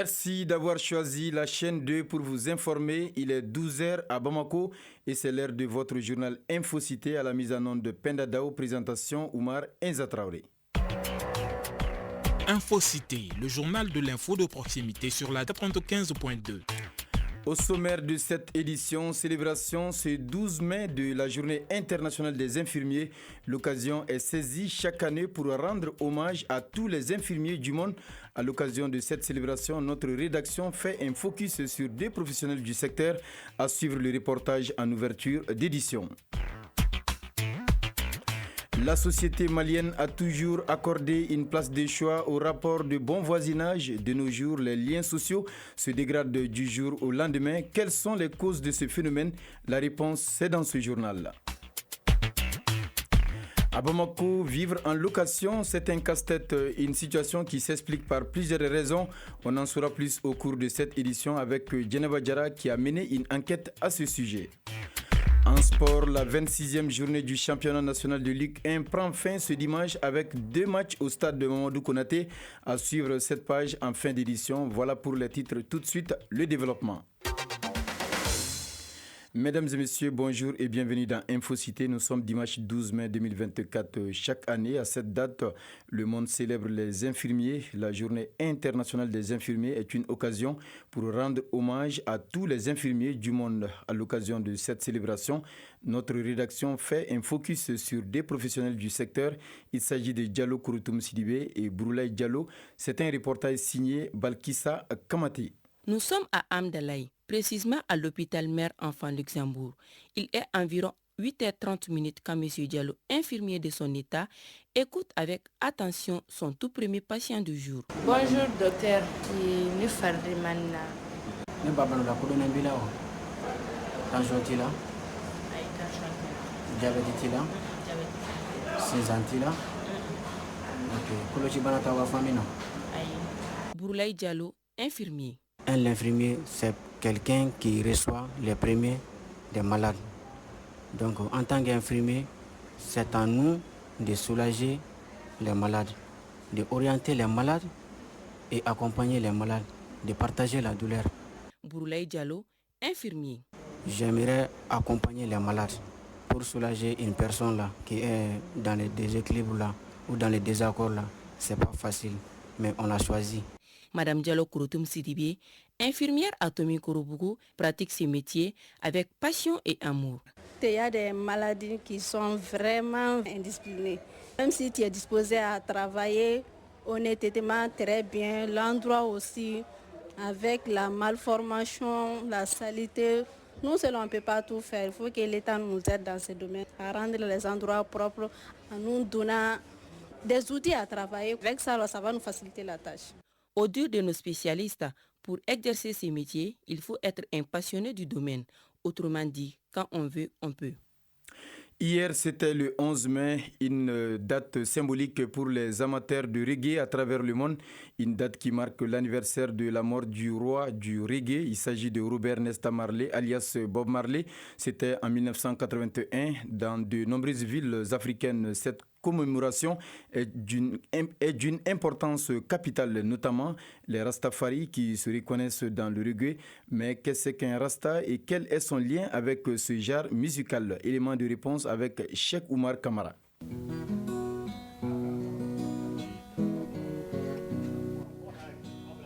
Merci d'avoir choisi la chaîne 2 pour vous informer. Il est 12 h à Bamako et c'est l'heure de votre journal Infocité à la mise en onde de Penda Dao, présentation Oumar Enzatraoré. Infocité, le journal de l'info de proximité sur la 95.2. Au sommaire de cette édition, célébration ce 12 mai de la Journée internationale des infirmiers. L'occasion est saisie chaque année pour rendre hommage à tous les infirmiers du monde. À l'occasion de cette célébration, notre rédaction fait un focus sur des professionnels du secteur. À suivre le reportage en ouverture d'édition. La société malienne a toujours accordé une place de choix au rapport de bon voisinage. De nos jours, les liens sociaux se dégradent du jour au lendemain. Quelles sont les causes de ce phénomène? La réponse, c'est dans ce journal-là. À Bamako, vivre en location, c'est un casse-tête, une situation qui s'explique par plusieurs raisons. On en saura plus au cours de cette édition avec Djeneba Diarra qui a mené une enquête à ce sujet. En sport, la 26e journée du championnat national de Ligue 1 prend fin ce dimanche avec 2 matchs au stade de Mamadou Konaté. À suivre cette page en fin d'édition. Voilà pour les titres. Tout de suite, le développement. Mesdames et messieurs, bonjour et bienvenue dans Infocité. Nous sommes dimanche 12 mai 2024. Chaque année, à cette date, le monde célèbre les infirmiers. La journée internationale des infirmiers est une occasion pour rendre hommage à tous les infirmiers du monde. À l'occasion de cette célébration, notre rédaction fait un focus sur des professionnels du secteur. Il s'agit de Diallo Kouroutoum Sidibé et Broulaye Diallo. C'est un reportage signé Balkissa Kamati. Nous sommes à Amdalaï, précisément à l'hôpital Mère Enfant Luxembourg. Il est environ 8h30 quand M. Diallo, infirmier de son état, écoute avec attention son tout premier patient du jour. Bonjour docteur, ni farde manna. Ne babano la kodona bila o. Tension tila. Ay tension. Diabète tila. Diabète. 6 ans. OK. Kolochi banata wa famina. Ay. Broulaye Diallo, infirmier. L'infirmier, c'est quelqu'un qui reçoit les premiers des malades. Donc, en tant qu'infirmier, c'est à nous de soulager les malades, d'orienter les malades et accompagner les malades, de partager la douleur. Broulaye Diallo, infirmier. J'aimerais accompagner les malades pour soulager une personne là qui est dans le déséquilibre là ou dans le désaccord là. C'est pas facile, mais on l'a choisi. Madame Diallo Kouroutoum Sidibé, infirmière à Tomi Kouroubougou, pratique ses métiers avec passion et amour. Il y a des maladies qui sont vraiment indisciplinées. Même si tu es disposé à travailler honnêtement très bien, l'endroit aussi, avec la malformation, la saleté, nous seuls on ne peut pas tout faire. Il faut que l'État nous aide dans ce domaine, à rendre les endroits propres, en nous donnant des outils à travailler. Avec ça, ça va nous faciliter la tâche. Au dire de nos spécialistes, pour exercer ces métiers, il faut être un passionné du domaine. Autrement dit, quand on veut, on peut. Hier, c'était le 11 mai, une date symbolique pour les amateurs de reggae à travers le monde. Une date qui marque l'anniversaire de la mort du roi du reggae. Il s'agit de Robert Nesta Marley, alias Bob Marley. C'était en 1981 dans de nombreuses villes africaines. Cette commémoration est d'une importance capitale, notamment les Rastafari qui se reconnaissent dans le reggae. Mais qu'est-ce qu'un Rasta et quel est son lien avec ce genre musical? Élément de réponse avec Cheikh Oumar Kamara.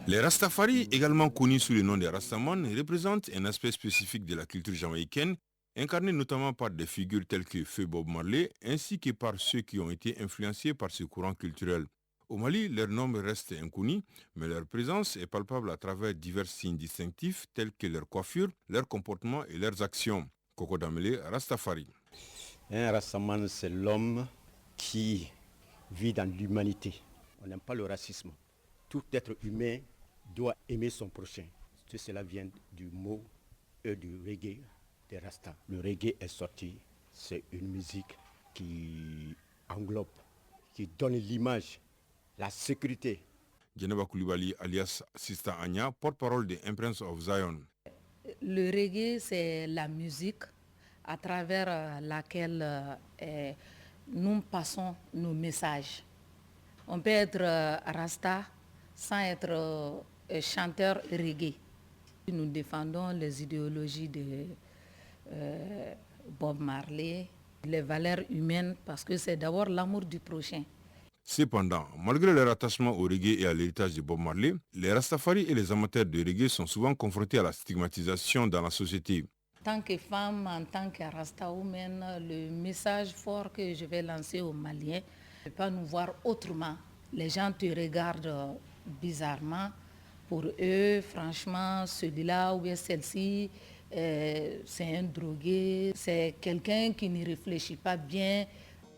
Les Rastafari, également connus sous le nom des Rastaman, représentent un aspect spécifique de la culture jamaïcaine, incarné notamment par des figures telles que Feu Bob Marley, ainsi que par ceux qui ont été influencés par ce courant culturel. Au Mali, leur nombre reste inconnu, mais leur présence est palpable à travers divers signes distinctifs tels que leur coiffure, leur comportement et leurs actions. Koko Damele, Rastafari. Un Rastaman, c'est l'homme qui vit dans l'humanité. On n'aime pas le racisme. Tout être humain doit aimer son prochain. Tout cela vient du mot du reggae, des Rastas. Le reggae est sorti, c'est une musique qui englobe, qui donne l'image, la sécurité. Djeneba Koulibaly, alias Sista Anya, porte-parole de Imprince of Zion. Le reggae, c'est la musique à travers laquelle nous passons nos messages. On peut être Rasta sans être chanteurs reggae. Nous défendons les idéologies de Bob Marley, les valeurs humaines, parce que c'est d'abord l'amour du prochain. Cependant, malgré leur attachement au reggae et à l'héritage de Bob Marley, les Rastafari et les amateurs de reggae sont souvent confrontés à la stigmatisation dans la société. En tant que femme, en tant que Rasta woman, le message fort que je vais lancer aux Maliens, ne pas nous voir autrement. Les gens te regardent bizarrement. Pour eux, franchement, celui-là ou bien celle-ci, c'est un drogué, c'est quelqu'un qui ne réfléchit pas bien.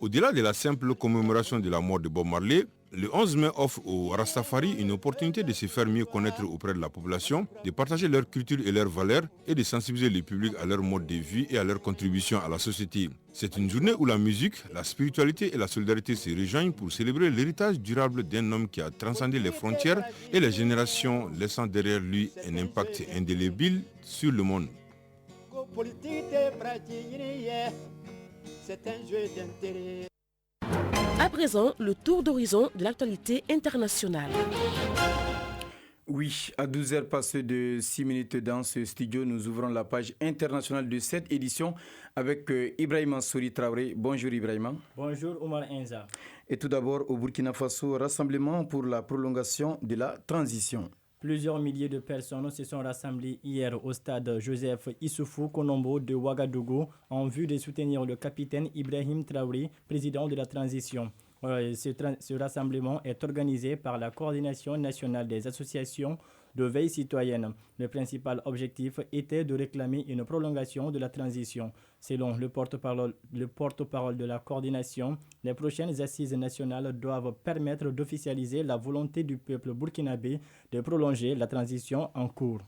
Au-delà de la simple commémoration de la mort de Bob Marley, le 11 mai offre aux Rastafari une opportunité de se faire mieux connaître auprès de la population, de partager leur culture et leurs valeurs et de sensibiliser le public à leur mode de vie et à leur contribution à la société. C'est une journée où la musique, la spiritualité et la solidarité se rejoignent pour célébrer l'héritage durable d'un homme qui a transcendé les frontières et les générations, laissant derrière lui un impact indélébile sur le monde. C'est un jeu d'intérêt. À présent, le tour d'horizon de l'actualité internationale. Oui, à 12h passées de 6 minutes dans ce studio, nous ouvrons la page internationale de cette édition avec Ibrahima Souri Traoré. Bonjour Ibrahima. Bonjour Omar Enza. Et tout d'abord au Burkina Faso, rassemblement pour la prolongation de la transition. Plusieurs milliers de personnes se sont rassemblées hier au stade Joseph Issoufou Konombo de Ouagadougou en vue de soutenir le capitaine Ibrahim Traoré, président de la transition. Ce rassemblement est organisé par la Coordination nationale des associations de veille citoyenne. Le principal objectif était de réclamer une prolongation de la transition. Selon le porte-parole de la coordination, les prochaines assises nationales doivent permettre d'officialiser la volonté du peuple burkinabé de prolonger la transition en cours.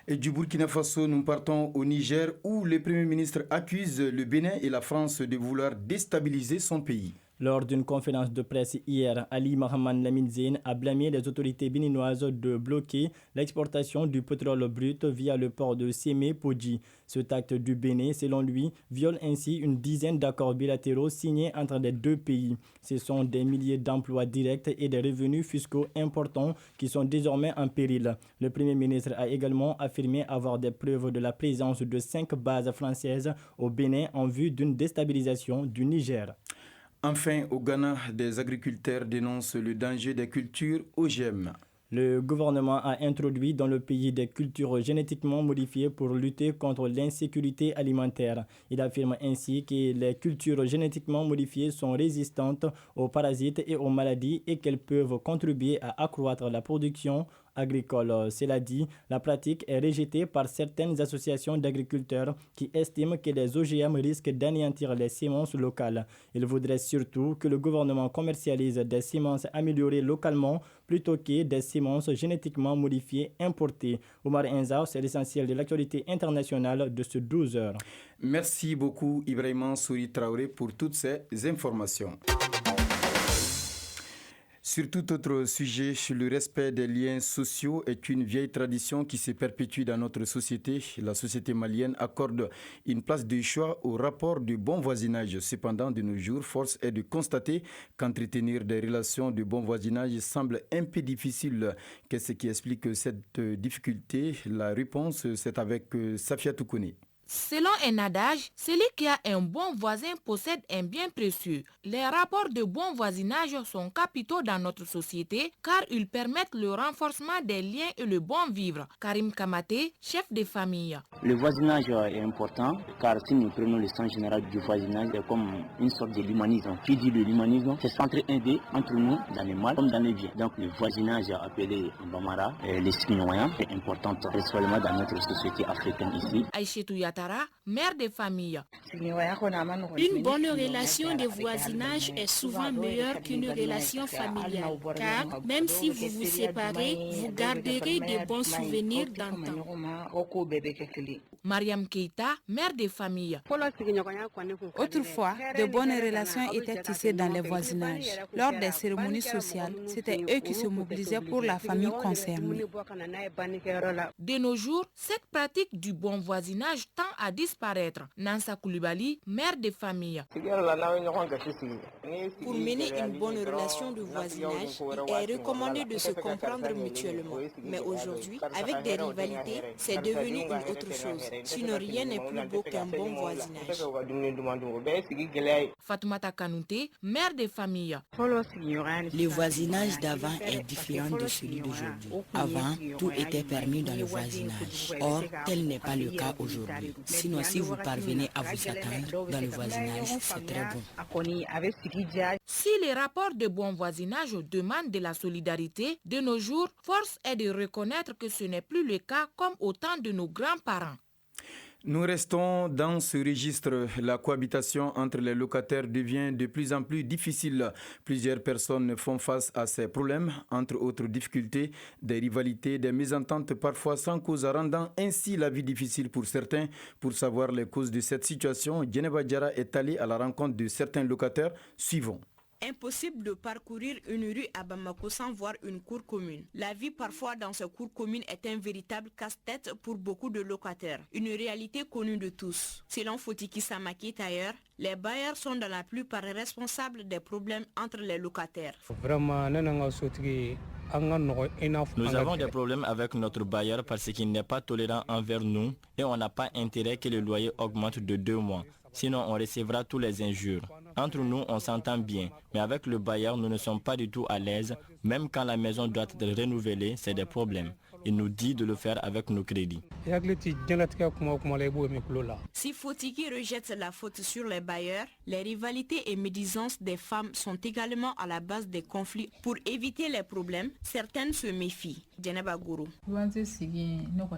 Et du Burkina Faso, nous partons au Niger où le Premier ministre accuse le Bénin et la France de vouloir déstabiliser son pays. Lors d'une conférence de presse hier, Ali Mohamed Lamine Zeine a blâmé les autorités béninoises de bloquer l'exportation du pétrole brut via le port de Sémé-Podji. Cet acte du Bénin, selon lui, viole ainsi une dizaine d'accords bilatéraux signés entre les deux pays. Ce sont des milliers d'emplois directs et des revenus fiscaux importants qui sont désormais en péril. Le Premier ministre a également affirmé avoir des preuves de la présence de 5 bases françaises au Bénin en vue d'une déstabilisation du Niger. Enfin, au Ghana, des agriculteurs dénoncent le danger des cultures OGM. Le gouvernement a introduit dans le pays des cultures génétiquement modifiées pour lutter contre l'insécurité alimentaire. Il affirme ainsi que les cultures génétiquement modifiées sont résistantes aux parasites et aux maladies et qu'elles peuvent contribuer à accroître la production agricole. Cela dit, la pratique est rejetée par certaines associations d'agriculteurs qui estiment que les OGM risquent d'anéantir les semences locales. Ils voudraient surtout que le gouvernement commercialise des semences améliorées localement plutôt que des semences génétiquement modifiées importées. Omar Enza, c'est l'essentiel de l'actualité internationale de ce 12 heures. Merci beaucoup Ibrahima Souri Traoré pour toutes ces informations. Sur tout autre sujet, le respect des liens sociaux est une vieille tradition qui se perpétue dans notre société. La société malienne accorde une place de choix au rapport de bon voisinage. Cependant, de nos jours, force est de constater qu'entretenir des relations de bon voisinage semble un peu difficile. Qu'est-ce qui explique cette difficulté? La réponse, c'est avec Safia Toukouni. Selon un adage, celui qui a un bon voisin possède un bien précieux. Les rapports de bon voisinage sont capitaux dans notre société car ils permettent le renforcement des liens et le bon vivre. Karim Kamate, chef de famille. Le voisinage est important car si nous prenons le sens général du voisinage, c'est comme une sorte de l'humanisme. Qui dit de l'humanisme, c'est s'entraider entre nous dans les mal comme dans les biens. Donc le voisinage appelé Bamara, les Signoyens, est important principalement dans notre société africaine ici. Aïchetou Yatara, mère de famille. Une bonne relation de voisinage est souvent meilleure qu'une relation familiale, car même si vous vous séparez, vous garderez de bons souvenirs d'antan. Mariam Keita, mère de famille. Autrefois, de bonnes relations étaient tissées dans les voisinages. Lors des cérémonies sociales, c'était eux qui se mobilisaient pour la famille concernée. De nos jours, cette pratique du bon voisinage tend à disparaître. Nansa Koulibaly, mère de famille. Pour mener une bonne relation de voisinage, il est recommandé de se comprendre mutuellement. Mais aujourd'hui, avec des rivalités, c'est devenu une autre chose. Sinon, rien n'est plus beau qu'un bon voisinage. Fatoumata Kanouté, mère de famille. Le voisinage d'avant est différent de celui d'aujourd'hui. Avant, tout était permis dans le voisinage. Or, tel n'est pas le cas aujourd'hui. Sinon, si vous parvenez à vous attendre dans le voisinage, c'est très bon. Si les rapports de bon voisinage demandent de la solidarité, de nos jours, force est de reconnaître que ce n'est plus le cas comme au temps de nos grands-parents. Nous restons dans ce registre. La cohabitation entre les locataires devient de plus en plus difficile. Plusieurs personnes font face à ces problèmes, entre autres difficultés, des rivalités, des mésententes parfois sans cause, rendant ainsi la vie difficile pour certains. Pour savoir les causes de cette situation, Djeneba Diarra est allé à la rencontre de certains locataires. Suivons. Impossible de parcourir une rue à Bamako sans voir une cour commune. La vie parfois dans ces cours communes est un véritable casse-tête pour beaucoup de locataires. Une réalité connue de tous. Selon Fotiki Samaki Tailleur, les bailleurs sont dans la plupart responsables des problèmes entre les locataires. Nous avons des problèmes avec notre bailleur parce qu'il n'est pas tolérant envers nous et on n'a pas intérêt que le loyer augmente de 2 mois. Sinon, on recevra tous les injures. Entre nous, on s'entend bien, mais avec le bailleur, nous ne sommes pas du tout à l'aise. Même quand la maison doit être renouvelée, c'est des problèmes. Il nous dit de le faire avec nos crédits. Si Fotiki rejette la faute sur les bailleurs, les rivalités et médisances des femmes sont également à la base des conflits. Pour éviter les problèmes, certaines se méfient. Djeneba Gourou.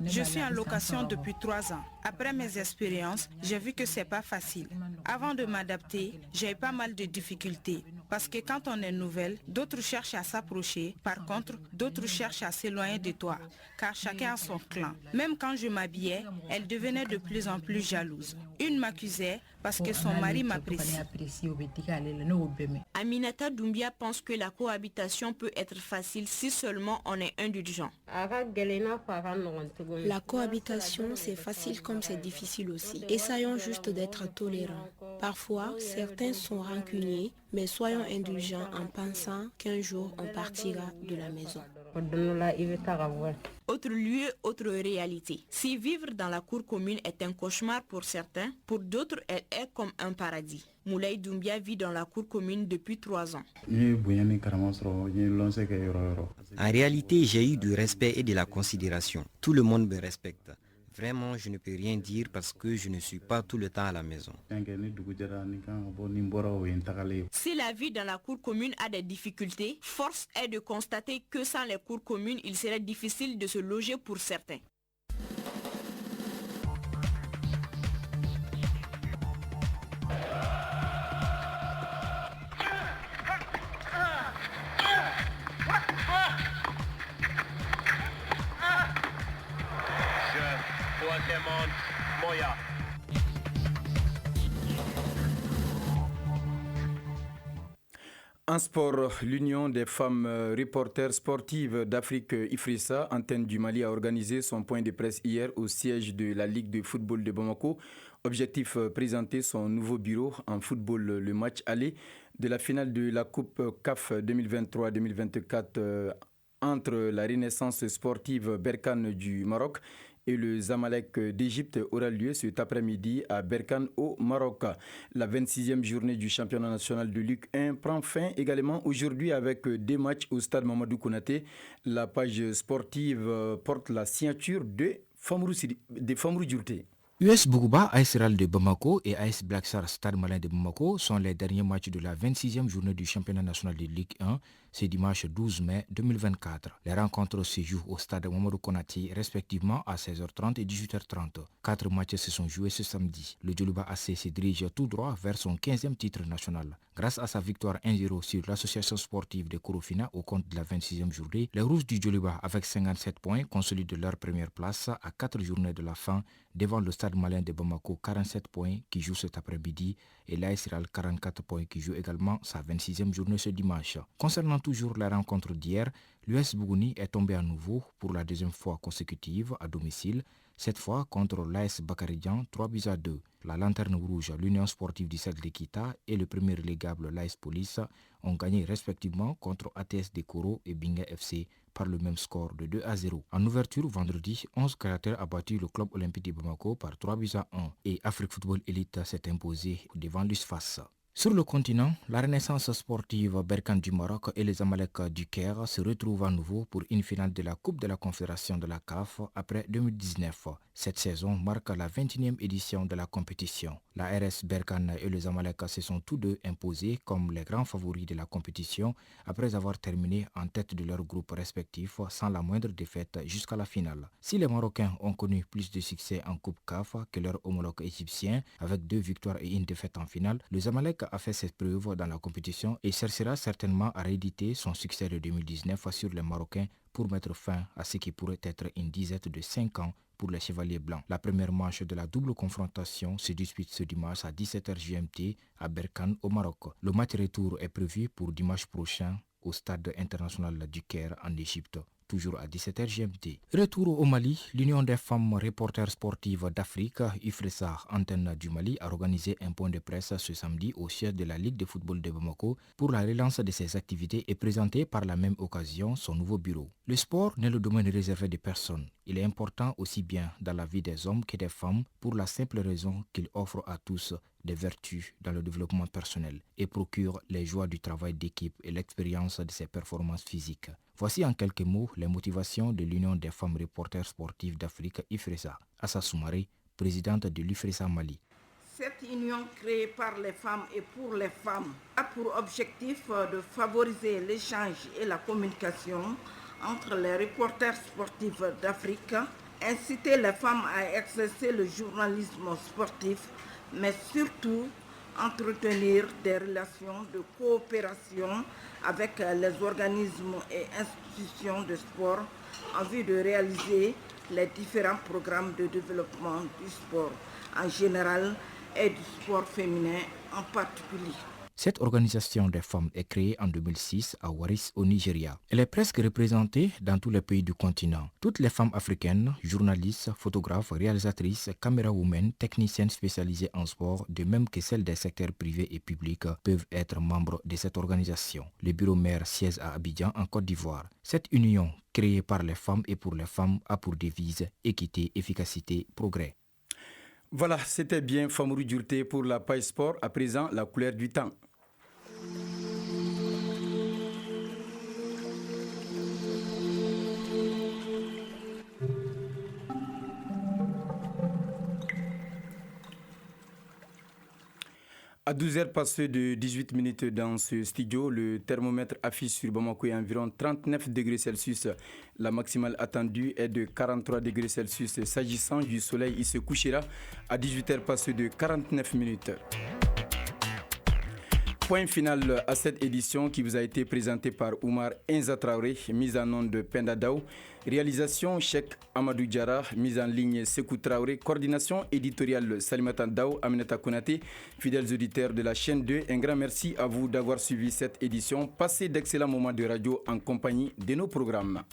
Je suis en location depuis 3 ans. Après mes expériences, j'ai vu que c'est pas facile. Avant de m'adapter, j'ai eu pas mal de difficultés. Parce que quand on est nouvelle, d'autres cherchent à s'approcher. Par contre, d'autres cherchent à s'éloigner de toi. Car chacun a son clan. Même quand je m'habillais, elle devenait de plus en plus jalouse. Une m'accusait parce que son mari m'apprécie. Aminata Doumbia pense que la cohabitation peut être facile si seulement on est indulgent. La cohabitation, c'est facile comme c'est difficile aussi. Essayons juste d'être tolérants. Parfois, certains sont rancuniers, mais soyons indulgents en pensant qu'un jour on partira de la maison. Autre lieu, autre réalité. Si vivre dans la cour commune est un cauchemar pour certains, pour d'autres, elle est comme un paradis. Moulay Doumbia vit dans la cour commune depuis 3 ans. En réalité, j'ai eu du respect et de la considération. Tout le monde me respecte. Vraiment, je ne peux rien dire parce que je ne suis pas tout le temps à la maison. Si la vie dans la cour commune a des difficultés, force est de constater que sans les cours communes, il serait difficile de se loger pour certains. En sport, l'Union des femmes reporters sportives d'Afrique IFRISA, antenne du Mali, a organisé son point de presse hier au siège de la Ligue de football de Bamako. Objectif, présenter son nouveau bureau en football, le match aller de la finale de la Coupe CAF 2023-2024 entre la Renaissance sportive Berkane du Maroc et le Zamalek d'Égypte aura lieu cet après-midi à Berkane au Maroc. La 26e journée du championnat national de Ligue 1 prend fin également aujourd'hui avec 2 matchs au stade Mamadou Konaté. La page sportive porte la signature de Famrou Djourté. US Bougouba, AS Real de Bamako et AS Black Star Stade Malien de Bamako sont les derniers matchs de la 26e journée du championnat national de Ligue 1, ce dimanche 12 mai 2024. Les rencontres se jouent au stade Mamadou Konaté respectivement à 16h30 et 18h30. 4 matchs se sont joués ce samedi. Le Djoluba AC se dirige tout droit vers son 15e titre national. Grâce à sa victoire 1-0 sur l'association sportive de Korofina au compte de la 26e journée, les Rouges du Djoluba avec 57 points consolident leur première place à 4 journées de la fin devant le Stade malien de Bamako 47 points qui joue cet après-midi et l'AS Real 44 points qui joue également sa 26e journée ce dimanche. Concernant toujours la rencontre d'hier, l'US Bougouni est tombé à nouveau pour la deuxième fois consécutive à domicile, cette fois contre l'AS Bakaridian 3-2. La Lanterne Rouge, l'Union Sportive du Cercle d'Ekita et le premier relégable l'AS Police ont gagné respectivement contre ATS Dekoro et Binga FC par le même score de 2-0. En ouverture, vendredi, 11 Caractères a battu le club olympique de Bamako par 3-1 et Afrique Football Elite s'est imposé devant l'USFAS. Sur le continent, la renaissance sportive Berkane du Maroc et les Amalek du Caire se retrouvent à nouveau pour une finale de la Coupe de la Confédération de la CAF après 2019. Cette saison marque la 21e édition de la compétition. La RS Berkane et les Amalek se sont tous deux imposés comme les grands favoris de la compétition après avoir terminé en tête de leur groupe respectif sans la moindre défaite jusqu'à la finale. Si les Marocains ont connu plus de succès en Coupe CAF que leurs homologues égyptiens avec 2 victoires et une défaite en finale, les Amalek a fait ses preuves dans la compétition et cherchera certainement à rééditer son succès de 2019 sur les Marocains pour mettre fin à ce qui pourrait être une disette de 5 ans pour les Chevaliers Blancs. La première manche de la double confrontation se dispute ce dimanche à 17h GMT à Berkane au Maroc. Le match retour est prévu pour dimanche prochain au stade international du Caire en Égypte, toujours à 17h GMT. Retour au Mali, l'Union des femmes reporters sportives d'Afrique, IFRESA, antenne du Mali, a organisé un point de presse ce samedi au siège de la Ligue de football de Bamako pour la relance de ses activités et présenter par la même occasion son nouveau bureau. Le sport n'est le domaine réservé de personne. Il est important aussi bien dans la vie des hommes que des femmes pour la simple raison qu'il offre à tous des vertus dans le développement personnel et procure les joies du travail d'équipe et l'expérience de ses performances physiques. Voici en quelques mots les motivations de l'Union des femmes reporters sportives d'Afrique, IFRESA. Assa Soumaré, présidente de l'IFRESA Mali. Cette union créée par les femmes et pour les femmes a pour objectif de favoriser l'échange et la communication entre les reporters sportifs d'Afrique, inciter les femmes à exercer le journalisme sportif, mais surtout entretenir des relations de coopération avec les organismes et institutions de sport en vue de réaliser les différents programmes de développement du sport en général et du sport féminin en particulier. Cette organisation des femmes est créée en 2006 à Waris au Nigeria. Elle est presque représentée dans tous les pays du continent. Toutes les femmes africaines, journalistes, photographes, réalisatrices, camérawomen, techniciennes spécialisées en sport, de même que celles des secteurs privés et publics, peuvent être membres de cette organisation. Le bureau mère siège à Abidjan en Côte d'Ivoire. Cette union, créée par les femmes et pour les femmes, a pour devise équité, efficacité, progrès. Voilà, c'était bien Famourou Djurté pour la page sport. À présent, la couleur du temps. À 12h passées de 18 minutes dans ce studio, le thermomètre affiche sur Bamako environ 39 degrés Celsius. La maximale attendue est de 43 degrés Celsius. S'agissant du soleil, il se couchera à 18h passées de 49 minutes. Point final à cette édition qui vous a été présentée par Oumar Enza Traoré, mise en onde de Penda Daou, réalisation Cheikh Amadou Diarra, mise en ligne Sekou Traoré, coordination éditoriale Salimata Daou, Aminata Konaté, fidèles auditeurs de la chaîne 2, un grand merci à vous d'avoir suivi cette édition. Passez d'excellents moments de radio en compagnie de nos programmes.